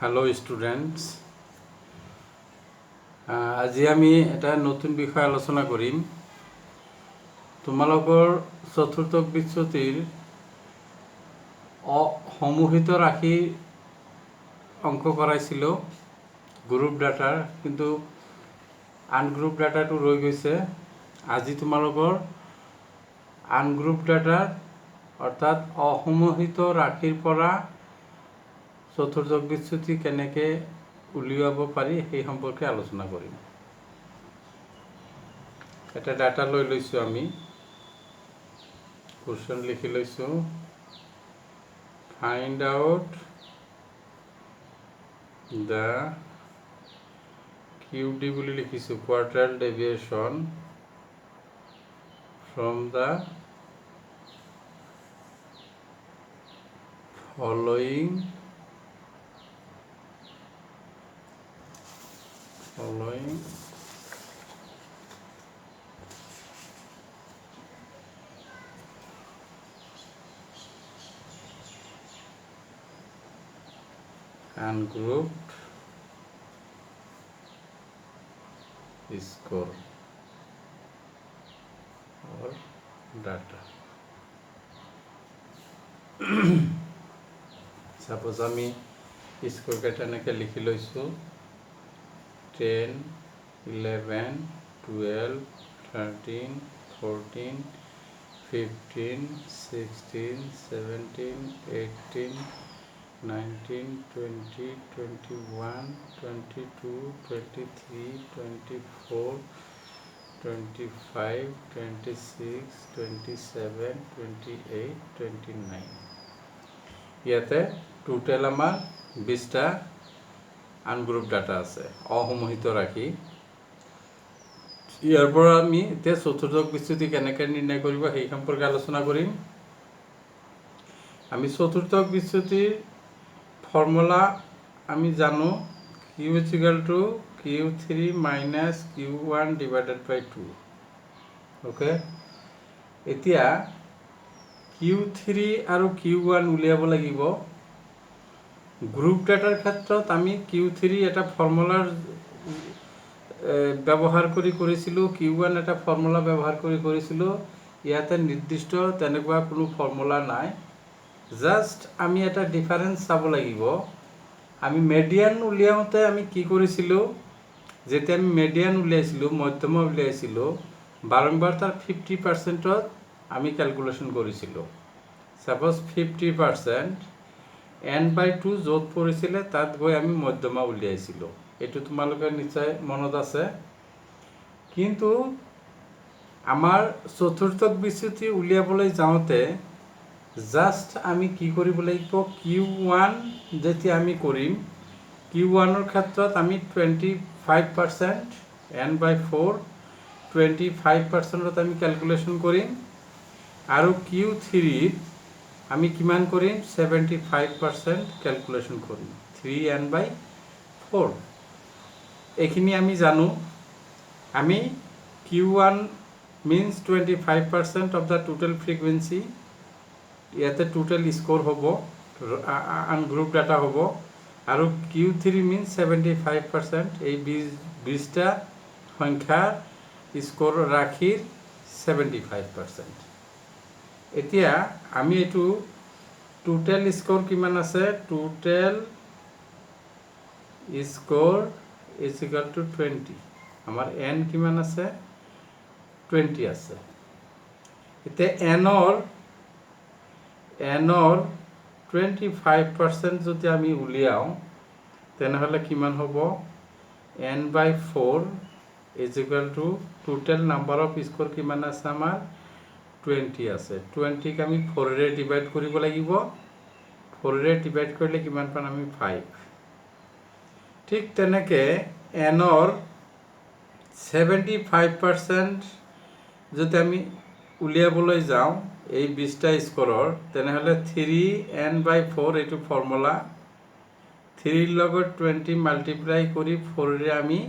Hello students, আজি আমি এটা নতুন বিষয় আলোচনা কৰিম। তোমালোকৰ চতুৰ্থ বিচ্যুতিৰ অসমূহিত ৰাশি অংক কৰাইছিলোঁ গ্ৰুপ ডাটাৰ, কিন্তু আনগ্ৰুপ ডাটাটো ৰৈ গৈছে। আজি তোমালোকৰ আনগ্ৰুপ ডাটাৰ অৰ্থাৎ অসমূহিত ৰাশিৰ পৰা চতুৰ্থ বিচ্যুতি কেনেকৈ উলিয়াব পাৰি সেই সম্পৰ্কে আলোচনা কৰিম। এটা ডাটা লৈ লৈছোঁ, আমি কুৱেশ্যন লিখি লৈছোঁ। ফাইণ্ড আউট দ্য কিউডি বুলি লিখিছোঁ, quartile deviation from the following ungrouped score or data. Suppose আমি স্কোৰ কেইটা এনেকৈ লিখি লৈছোঁ, 10, 11, 12, 13, 14, 15, 16, 17, 18, 19, 20, 21, 22, 23, 24, 25, 26, 27, 28, 29. ইয়াতে টোটেল আমাৰ 20টা আনগ্ৰুপ ডাটা আছে, অসমূহিত ৰাশি। ইয়াৰ পৰা আমি এতিয়া চতুৰ্থ বিচ্যুতি কেনেকৈ নিৰ্ণয় কৰিব সেই সম্পৰ্কে আলোচনা কৰিম। আমি চতুৰ্থ বিচ্যুতিৰ ফৰ্মুলা আমি জানো, Q is equal to Q3 minus Q1 divided by 2। Okay, এতিয়া Q3 আৰু Q1 উলিয়াব লাগিব। গ্ৰুপ ডাটাৰ ক্ষেত্ৰত আমি Q3 এটা ফৰ্মুলাৰ ব্যৱহাৰ কৰি কৰিছিলোঁ, Q1 এটা ফৰ্মুলা ব্যৱহাৰ কৰি কৰিছিলোঁ। ইয়াতে নিৰ্দিষ্ট তেনেকুৱা কোনো ফৰ্মুলা নাই, জাষ্ট আমি এটা ডিফাৰেঞ্চ চাব লাগিব। আমি মেডিয়ান উলিয়াওঁতে আমি কি কৰিছিলোঁ, যেতিয়া আমি মেডিয়ান উলিয়াইছিলোঁ, মধ্যমা উলিয়াইছিলোঁ, বাৰম্বাৰ তাৰ 50%ত আমি কেলকুলেশ্যন কৰিছিলোঁ। ছাপ'জ 50% n/2 য'ত পৰিছিলে তাত গৈ আমি মধ্যমা উলিয়াইছিলোঁ। এইটো তোমালোকে নিশ্চয় মনত আছে। কিন্তু আমাৰ চতুৰ্থ বিচ্যুতি উলিয়াবলৈ যাওঁতে জাষ্ট আমি কি কৰিব লাগিব, Q1 যেতিয়া আমি কৰিম, Q1ৰ ক্ষেত্ৰত আমি 25% n/4 25%ত আমি কেলকুলেশ্যন কৰিম, আৰু Q3ত আমি কিমান কৰিম, 75% কেলকুলেশ্যন কৰিম, 3n/4। এইখিনি আমি জানো। আমি Q1 means 25% of the total frequency, ইয়াতে টোটেল স্ক'ৰ হ'ব, আনগ্ৰুপ ডাটা হ'ব, আৰু Q3 means 75%, এই 20টা সংখ্যা স্ক'ৰ ৰাশিৰ 75%। এতিয়া আমি এইটো টোটেল স্ক'ৰ কিমান আছে, total score is equal two 20। আমাৰ n কিমান আছে, 20 আছে। এতিয়া এনৰ 25% যদি আমি উলিয়াওঁ তেনেহ'লে কিমান হ'ব, n/4 is equal two total number of score কিমান আছে, আমাৰ 20 আছে। 20ক আমি 4ৰে ডিভাইড কৰিব লাগিব। 4ৰে ডিভাইড কৰিলে কিমান পাম আমি, 5। ঠিক তেনেকৈ এনৰ 75% যদি আমি উলিয়াবলৈ যাওঁ এই 20টা স্ক'ৰৰ, তেনেহ'লে 3n/4 এইটো ফৰ্মুলা, 3ৰ লগত 20 মাল্টিপ্লাই কৰি 4ৰে আমি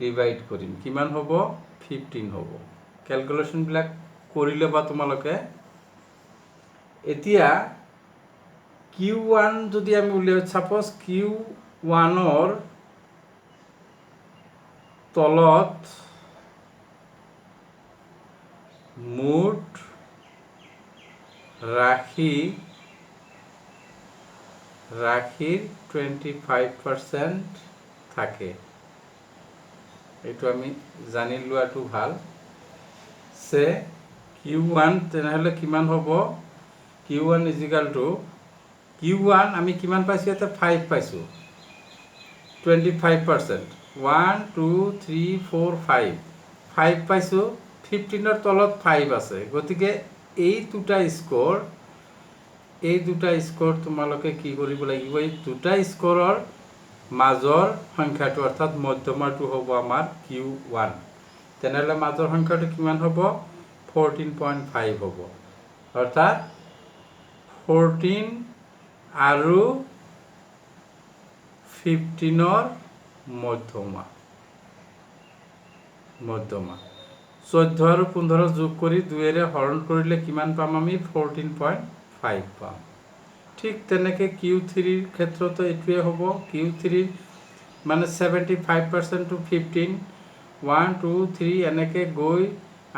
ডিভাইড কৰিম, কিমান হ'ব, 15 হ'ব। কেলকুলেশ্যনবিলাক কৰি ল'বা তোমালোকে। এতিয়া Q1 যদি আমি উলিয়াওঁ, ছাপ'জ 1ৰ তলত মুঠ ৰাশিৰ 25% থাকে। এইটো আমি জানি লোৱাটো ভাল যে Q1 তেনেহ'লে কিমান হ'ব? Q1 ইজিক্যাল টু Q1 আমি কিমান পাইছোঁ? ইয়াতে 5 পাইছোঁ, 25%। 1 2 3 4 5 পাইছোঁ, 15ৰ তলত 5 আছে। গতিকে এই দুটা স্ক'ৰ তোমালোকে কি কৰিব লাগিব? এই দুটা স্ক'ৰৰ মাজৰ সংখ্যাটো অৰ্থাৎ মধ্যমাটো হ'ব আমাৰ Q1। তেনেহ'লে মাজৰ সংখ্যাটো কিমান হ'ব? 14.5 হ'ব। অৰ্থাৎ 14 আৰু 15ৰ মধ্যমা। 14 আৰু 15 যোগ কৰি 2ৰে হৰণ কৰিলে কিমান পাম আমি? 14.5 পাম। ঠিক তেনেকৈ Q3ৰ ক্ষেত্ৰতো এইটোৱে হ'ব। Q3 মানে 75% টু 15, 1 2 3 এনেকৈ গৈ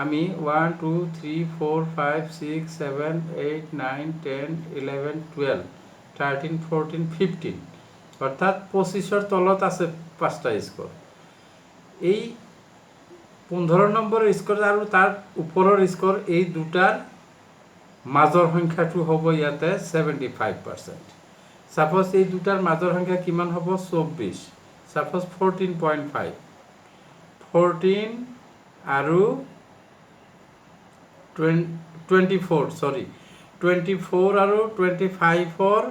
আমি 1 2 3 4 5 6 7 8 9 10 11 12 13 14 15 অৰ্থাৎ 25ৰ তলত আছে 5টা স্ক'ৰ। এই 15 নম্বৰ স্ক'ৰ আৰু তাৰ ওপৰৰ স্ক'ৰ এই দুটাৰ মাজৰ সংখ্যাটো হ'ব ইয়াতে 75%। ছাপ'জ এই দুটাৰ মাজৰ সংখ্যা কিমান হ'ব? 24। ছাপ'জ 14.5, 14 আৰু 24 আৰু 25ৰ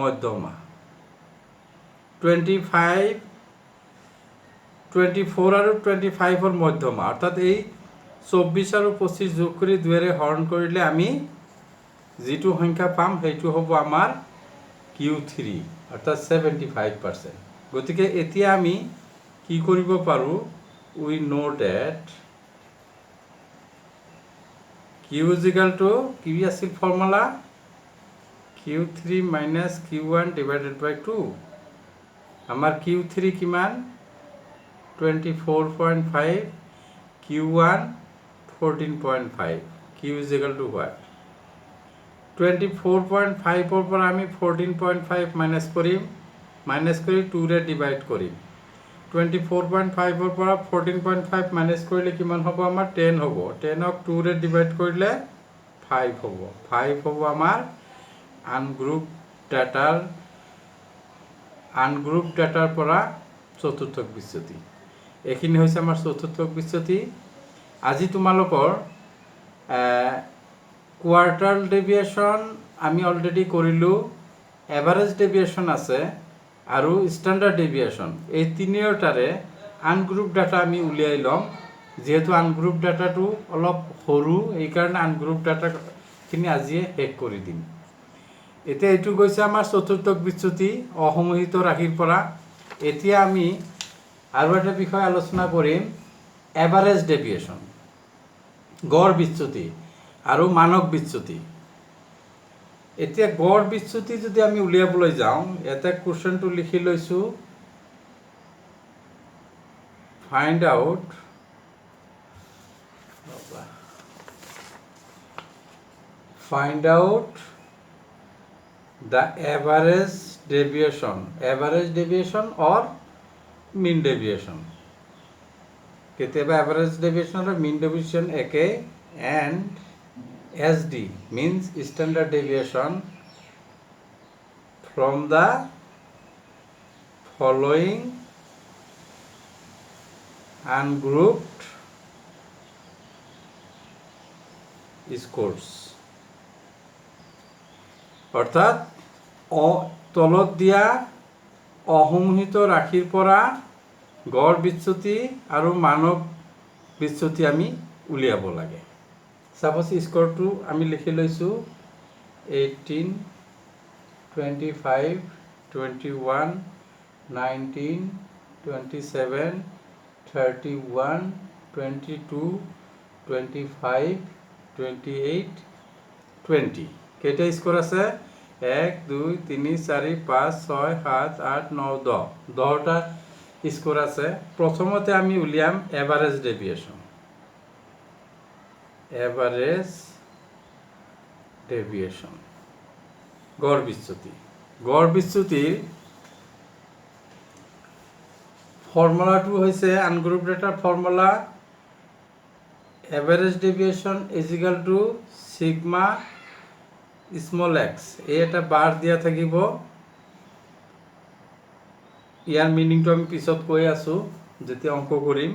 মধ্যমা। 24 আৰু 25ৰ মধ্যমা অৰ্থাৎ এই 24 আৰু 25 যোগ কৰি 2ৰে হৰণ কৰিলে আমি যিটো সংখ্যা পাম সেইটো হ'ব আমাৰ Q3 অৰ্থাৎ 75%। গতিকে এতিয়া আমি কি কৰিব পাৰোঁ? We know that Q is equal to কি আছিল formula? Q3 minus Q1 divided by 2। আমাৰ Q3 কিমান? 24.5, Q1 14.5। Q is equal to what? 24.5ৰ পৰা আমি 14.5 মাইনাছ কৰিম, মাইনাছ কৰি 2ৰে ডিভাইড কৰিম। 24.5ৰ পৰা 14.5 মাইনাছ কৰিলে কিমান হ'ব? আমাৰ 10 হ'ব। 10ক 2ৰে ডিভাইড কৰিলে 5 হ'ব। 5 হ'ব আমাৰ আনগ্ৰুপ ডাটাৰ পৰা চতুৰ্থক বিচ্যুতি। এইখিনি হৈছে আমাৰ চতুৰ্থক বিচ্যুতি। আজি তোমালোকৰ কোৱাৰ্টাৰ ডেভিয়েশ্যন আমি অলৰেডি কৰিলোঁ, এভাৰেজ ডেভিয়েশ্যন আছে আৰু ষ্টেণ্ডাৰ্ড ডেভিয়েশ্যন। এই তিনিওটাৰে আনগ্ৰুপ ডাটা আমি উলিয়াই ল'ম। যিহেতু আনগ্ৰুপ ডাটাটো অলপ সৰু, এইকাৰণে আনগ্ৰুপ ডাটাখিনি আজিয়ে শেষ কৰি দিম। এতিয়া এইটো গৈছে আমাৰ চতুৰ্থক বিচ্যুতি অসমোহিত ৰাশিৰ পৰা। এতিয়া আমি আৰু এটা বিষয় আলোচনা কৰিম, এভাৰেজ ডেভিয়েশ্যন, গড় বিচ্যুতি আৰু মানক বিচ্যুতি। এতিয়া গড় বিচ্যুতি যদি আমি উলিয়াবলৈ যাওঁ, ইয়াতে কুৱেশ্যনটো লিখি লৈছোঁ, find out the average deviation or mean deviation. কেতিয়াবা average deviation আৰু mean deviation একে, and SD means standard deviation from the following ungrouped scores. অৰ্থাৎ তলত দিয়া অসমোহিত ৰাশিৰ পৰা গড় বিচ্যুতি আৰু মানক বিচ্যুতি আমি উলিয়াব লাগে। ছাপ'জ স্ক'ৰটো আমি লিখি লৈছোঁ 18, 25, 21, 19, 27, 31, 22, 25, 28, 20। কেইটা স্ক'ৰ আছে? 1 2 3 4 5 6 7 8 9 10 10টা স্কোর আছে প্রথমতে আমি উলিয়াম এভারেজ ডেভিয়েশন গড় বিচ্যুতির ফর্মুলাটো হৈছে আনগ্ৰুপ ডেটাৰ formula average deviation is equal to sigma small x এই এটা বার দিয়া থাকিব ইয়াৰ মিনিংটো আমি পিছত কৈ আছো যেতিয়া অঙ্ক কৰিম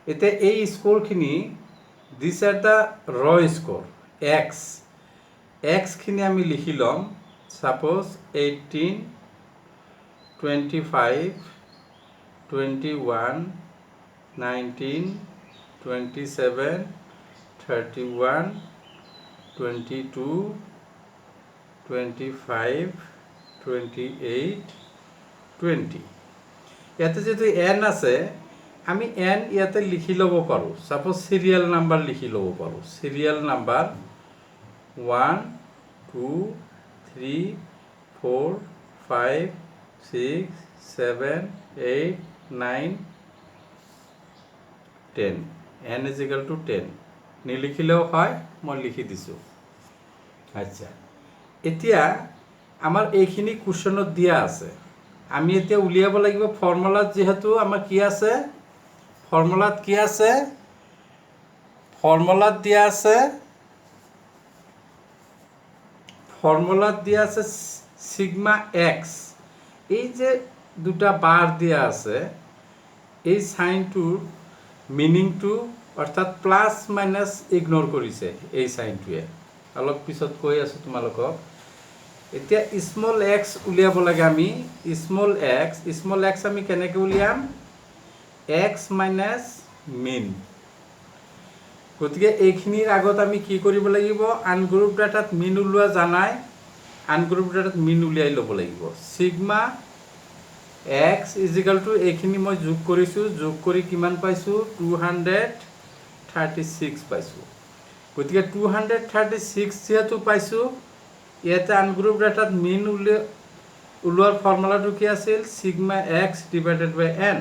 এতে এই স্কোরখিনি দিস আর দ্য র স্কোর এক্স খিনি আমি লিখি লম সাপোজ 18 25 21 19 27 31 22 25 28 20 ইয়াতে যেহেতু এন আছে আমি এন ইয়াতে লিখি ল'ব পাৰোঁ সাপোজ সিৰিয়াল নাম্বাৰ লিখি ল'ব পাৰোঁ serial number 1 2 3 4 5 6 7 8 9 10 n is equal to 10 নিলিখিলেও হয় মই লিখি দিছোঁ আচ্ছা এতিয়া আমাৰ এইখিনি কুৱেশ্যনত দিয়া আছে আমি এতিয়া উলিয়াব লাগিব ফৰ্মুলাত যেহেতু আমাৰ কি আছে ফর্মুলাত দিয়া আছে সিগমা এক্স এই যে দুটা বার দিয়া আছে এই সাইনটোৰ মিনিংটো অৰ্থাৎ প্লাস মাইনাস ইগনোৰ কৰিছে এই সাইনটোৱে অলপ পিছত কৈ আছো তোমালোকক এতিয়া স্মল এক্স উলিয়াব লাগে আমি স্মল এক্স আমি কেনেকৈ উলিয়াম এক্স মাইনাস মিন গতিকে এইখিনিৰ আগত আমি কি কৰিব লাগিব আনগ্ৰুপ ডাটাত মিন উলিওৱা জানাই আনগ্ৰুপ ডাটাত মিন উলিয়াই ল'ব লাগিব sigma x is equal two এইখিনি মই যোগ কৰিছোঁ যোগ কৰি কিমান পাইছোঁ 236 পাইছোঁ গতিকে 236 যেহেতু পাইছোঁ ইয়াতে আনগ্ৰুপ ডাটাত মিন উলিওৱাৰ ফৰ্মুলাটো কি আছিল sigma x divided by N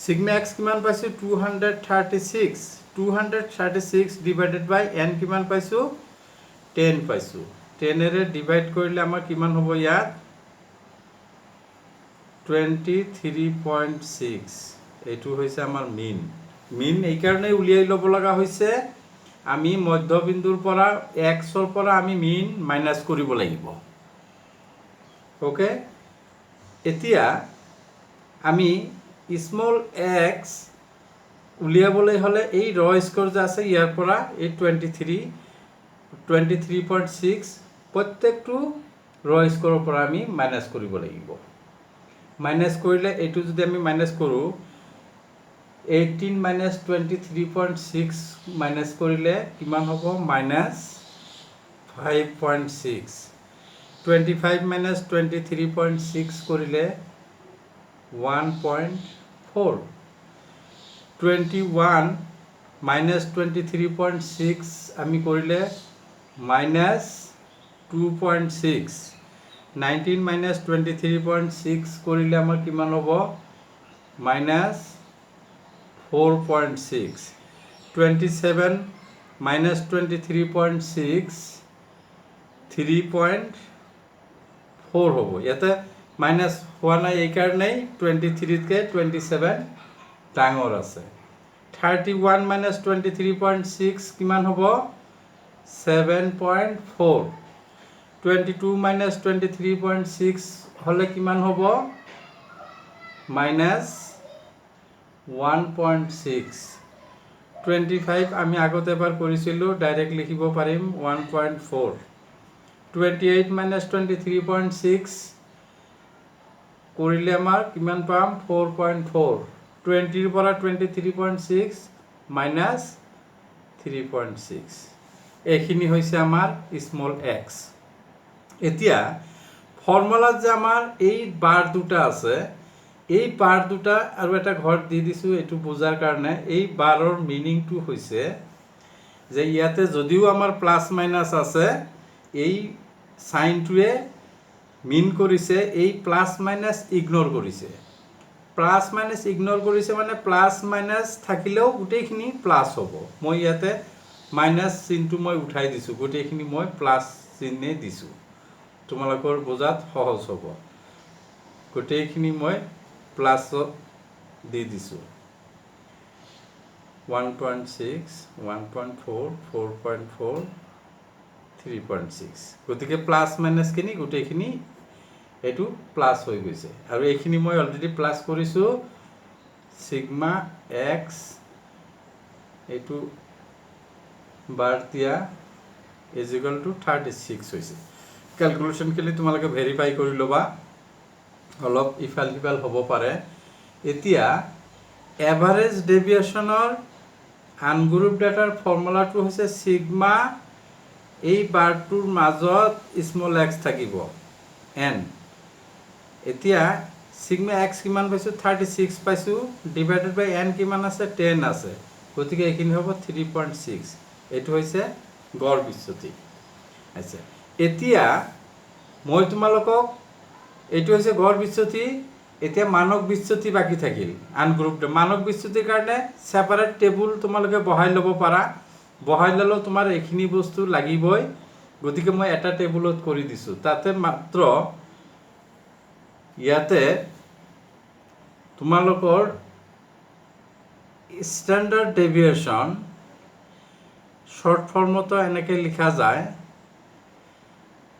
sigma x কিমান পাইছোঁ 236 ডিভাইডেড বাই এন কিমান পাইছোঁ 10 পাইছোঁ 10 এৰে ডিভাইড কৰিলে আমাৰ কিমান হ'ব ইয়াত 23.6 এইটো হৈছে আমাৰ মিন এই কাৰণে উলিয়াই ল'ব লগা হৈছে আমি মধ্যবিন্দুৰ পৰা এক্সৰ পৰা আমি মিন মাইনাস কৰিব লাগিব ওকে এতিয়া আমি স্মল এক্স উলিয়াবলৈ হলে এই ৰ স্কোৰ যে আছে ইয়াৰ পৰা এই 23.6 প্ৰত্যেকটো ৰ স্কোৰৰ পৰা আমি মাইনাস কৰিব লাগিব মাইনাস কৰিলে এইটো যদি আমি মাইনাস কৰোঁ 18 minus 23.6 মাইনাস কৰিলে কিমান হ'ব মাইনাস 5.6 25 minus 23.6 কৰিলে 1.4 21 minus 23.6 আমি কৰিলে minus 2.6 19 minus 23.6 কৰিলে আমাৰ কিমান হ'ব minus 4.6 27 minus 23.6 3.4 হ'ব ইয়াতে মাইনাস হোৱা নাই এই কাৰণেই 23 কে 27 ডাঙৰ আছে 31 minus 23.6 কিমান হ'ব 7.4 22 minus 23.6 হলে কিমান হ'ব minus 1.6 25 আমি আগতে এবাৰ কৰিছিলোঁ ডাইৰেক্ট লিখিব পাৰিম 1.4 28 minus 23.6 কৰিলে আমাৰ কিমান পাম 4.4 20 ৰ পৰা 23.6 minus 3.6 এইখিনি হৈছে আমাৰ স্মল এক্স এতিয়া ফৰ্মুলাত যে আমাৰ এই বাৰ দুটা আছে এই বাৰ দুটা আৰু এটা ঘৰ দি দিছোঁ এইটো বুজাৰ কাৰণে এই বাৰৰ মিনিংটো হৈছে যে ইয়াতে যদিও আমাৰ প্লাস মাইনাস আছে এই সাইনটোৱে মিন কৰিছে এই প্লাছ মাইনাছ ইগনোৰ কৰিছে। প্লাছ মাইনাছ ইগনোৰ কৰিছে মানে প্লাছ মাইনাছ থাকিলেও গোটেইখিনি প্লাছ হ'ব। মই ইয়াতে মাইনাছ চিনটো মই উঠাই দিছোঁ, গোটেইখিনি মই প্লাছ চিনে দিছোঁ, তোমালোকৰ বুজাত সহজ হ'ব। গোটেইখিনি মই প্লাছত দি দিছোঁ। 1.6, 1.4, 4.4, 3.6, গতিকে প্লাছ মাইনাছখিনি গোটেইখিনি এইটো প্লাছ হৈ গৈছে। আৰু এইখিনি মই অলৰেডি প্লাছ কৰিছোঁ। সিগমা এক্স এইটো বাৰ দিয়া ইজিকেল টু 36 হৈছে। কেলকুলেশ্যনখিনি তোমালোকে ভেৰিফাই কৰি ল'বা, অলপ ইফাল সিফাল হ'ব পাৰে। এতিয়া এভাৰেজ ডেভিয়েশ্যনৰ আনগ্ৰুপ ডাটাৰ ফৰ্মুলাটো হৈছে সিগমা এই বাৰটোৰ মাজত স্মল এক্স থাকিব এন। এতিয়া সিগমা এক্স কিমান পাইছোঁ 36 পাইছোঁ, ডিভাইডেড বাই এন কিমান আছে 10 আছে, গতিকে এইখিনি হ'ব 3.6। এইটো হৈছে গড় বিচ্যুতি। আচ্ছা, এতিয়া মই তোমালোকক এইটো হৈছে গড় বিচ্যুতি। এতিয়া মানক বিচ্যুতি বাকী থাকিল আনগ্ৰুপ। মানক বিচ্যুতিৰ কাৰণে ছেপাৰেট টেবুল তোমালোকে বহাই ল'ব পাৰা, বহাই ল'লেও তোমাৰ এইখিনি বস্তু লাগিবই, গতিকে মই এটা টেবুলত কৰি দিছোঁ। তাতে মাত্ৰ ইয়াতে তোমালোকৰ ষ্টেণ্ডাৰ্ড ডেভিয়েশ্যন শ্বৰ্ট ফৰ্মতো এনেকৈ লিখা যায়।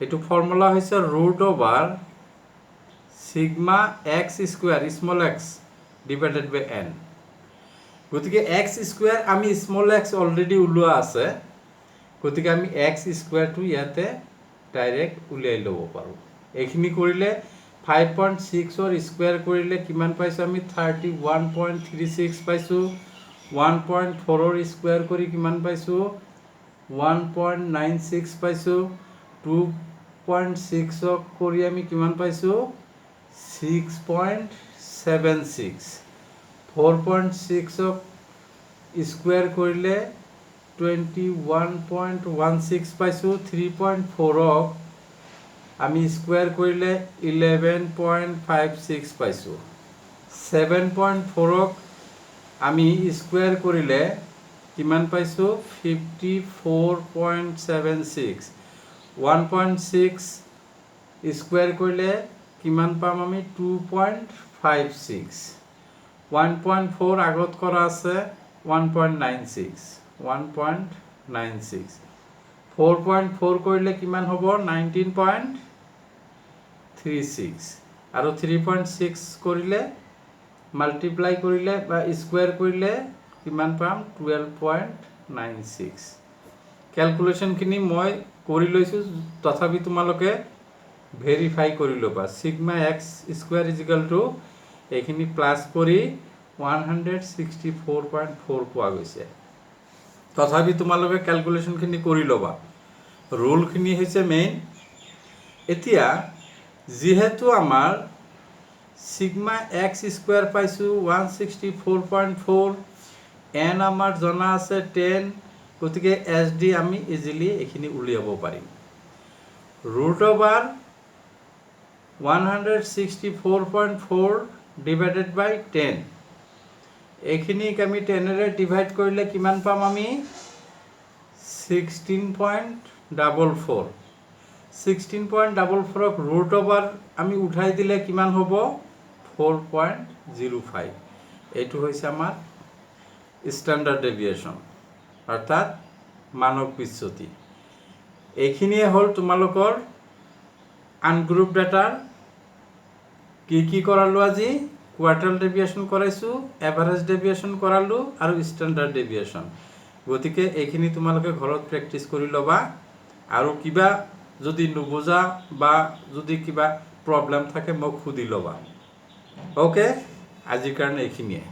এইটো ফৰ্মুলা হৈছে √/, sigma x square small x divided by n. গতিকে এক্স স্কুৱেৰ আমি স্মল এক্স অলৰেডি ওলোৱা আছে, গতিকে আমি এক্স স্কুৱেৰটো ইয়াতে ডাইৰেক্ট উলিয়াই ল'ব পাৰোঁ। এইখিনি কৰিলে 5.6ৰ স্কুৱেৰ কৰিলে কিমান পাইছোঁ আমি 31.36 পাইছোঁ। 1.4ৰ স্কুৱেৰ কৰি কিমান পাইছোঁ 1.96 পাইছোঁ। 2.6 কৰি আমি কিমান পাইছোঁ 6.76। 4.6 স্কুৱেৰ কৰিলে 21.16 পাইছোঁ। 3.4 আমি স্কুৱেৰ কৰিলে 11.56 পাইছোঁ। 7.4 আমি স্কুৱেৰ কৰিলে কিমান পাইছোঁ 54.76। 1.6 স্কুৱেৰ কৰিলে কিমান পাম আমি 2.56। 1.4 আগত কৰা আছে 1.96। 1.96 4.4 কৰিলে কিমান হ'ব 19.36 আৰু 3.6 কৰিলে মাল্টিপ্লাই কৰিলে বা স্কুৱেৰ কৰিলে কিমান পাম 12.96। কেলকুলেশ্যনখিনি মই কৰি লৈছোঁ, তথাপি তোমালোকে ভেৰিফাই কৰি ল'বা। Sigma x square equal to এইখিনি প্লাছ কৰি 164.4 পোৱা গৈছে। তথাপি তোমালোকে কেলকুলেশ্যনখিনি কৰি ল'বা, ৰুলখিনি হৈছে মেইন। এতিয়া যিহেতু আমাৰ সিগমা এক্স স্কুৱেৰ পাইছোঁ 164.4, এন আমাৰ জনা আছে 10, গতিকে এছ ডি আমি ইজিলি এইখিনি উলিয়াব পাৰিম। √/, 164.4 ডিভাইডেড বাই 10, এইখিনিক আমি 10ৰে ডিভাইড কৰিলে কিমান পাম আমি 16.44। 16.44ক √/, আমি উঠাই দিলে কিমান হ'ব 4.05। এইটো হৈছে আমাৰ ষ্টেণ্ডাৰ্ড ডেভিয়েশ্যন, অৰ্থাৎ মানক বিচ্যুতি। এইখিনিয়ে হ'ল তোমালোকৰ আনগ্ৰুপ ডাটাৰ কি কৰালোঁ আজি। কোৱাৰ্টাইল ডেভিয়েশ্যন কৰাইছোঁ, এভাৰেজ ডেভিয়েশ্যন কৰালোঁ আৰু ষ্টেণ্ডাৰ্ড ডেভিয়েশ্যন। গতিকে এইখিনি তোমালোকে ঘৰত প্ৰেক্টিছ কৰি ল'বা, আৰু কিবা যদি নুবুজা বা যদি কিবা প্ৰব্লেম থাকে মোক সুধি ল'বা। অ'কে, আজিৰ কাৰণে এইখিনিয়ে।